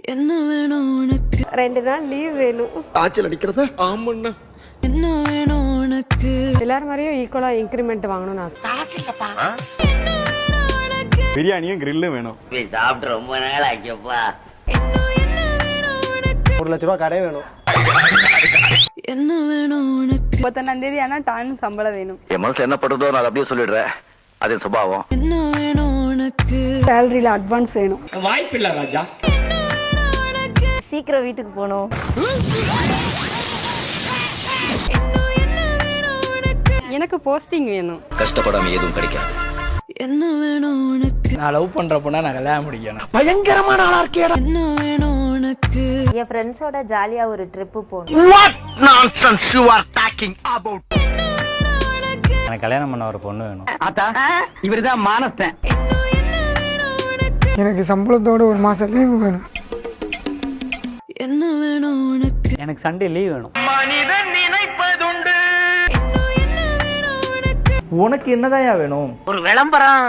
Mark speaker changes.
Speaker 1: என்ன வேணும் உனக்கு?
Speaker 2: 2 நாள் லீவ் வேணும்.
Speaker 3: ஆச்சல் அடிக்கிறதா? ஆமாண்ணா.
Speaker 1: என்ன வேணும் உனக்கு?
Speaker 2: எல்லாரும் மாதிரியும் ஈக்குவலா இன்க்ரிமெண்ட் வாங்கணும்னு ஆசை.
Speaker 4: பிரியாணியும் கிரில்லும் வேணும்.
Speaker 5: சாப்பிட்டு ரொம்ப நாள் ஆச்சப்பா.
Speaker 3: 1 லட்ச ரூபா கடை வேணும்.
Speaker 1: என்ன வேணும் உனக்கு?
Speaker 6: 31ஆம் தேதி ஆனா டான் சம்பளம் வேணும்.
Speaker 7: என் மனசுல என்ன படுதோ நான் அப்படியே சொல்லிடுறேன். அது சுபாவம்.
Speaker 1: என்ன வேணும் உனக்கு?
Speaker 2: சேலரியில அட்வான்ஸ் வேணும்.
Speaker 3: வாய்ப்பில்லை ராஜா.
Speaker 6: சீக்கிரம் வீட்டுக்கு போகணும்.
Speaker 2: எனக்கு போஸ்டிங் வேணும்.
Speaker 7: கஷ்டப்படாம எதுவும் கிடைக்காது.
Speaker 1: என்ன வேணும் உனக்கு?
Speaker 8: நான் லவ் பண்ற பொண்ணா நான் கல்யாணம் முடிக்கணும்.
Speaker 3: பயங்கரமான ஆளா இருக்கேடா.
Speaker 1: என்ன வேணும் உனக்கு?
Speaker 6: என் ஃப்ரெண்ட்ஸோட ஜாலியா ஒரு ட்ரிப் போகணும்.
Speaker 3: What nonsense you are talking about?
Speaker 8: எனக்கு கல்யாணம் பண்ண ஒரு பொண்ணு வேணும்.
Speaker 5: இவருதான் மானஸ்தன்.
Speaker 9: எனக்கு சம்பளத்தோட 1 மாசம் லீவு வேணும்.
Speaker 1: என்ன வேணும் உனக்கு?
Speaker 8: எனக்கு சண்டே லீவ் வேணும்.
Speaker 5: மனிதன் நினைப்பதுண்டு.
Speaker 8: உனக்கு என்னதான் வேணும்?
Speaker 5: ஒரு விளம்பரம்.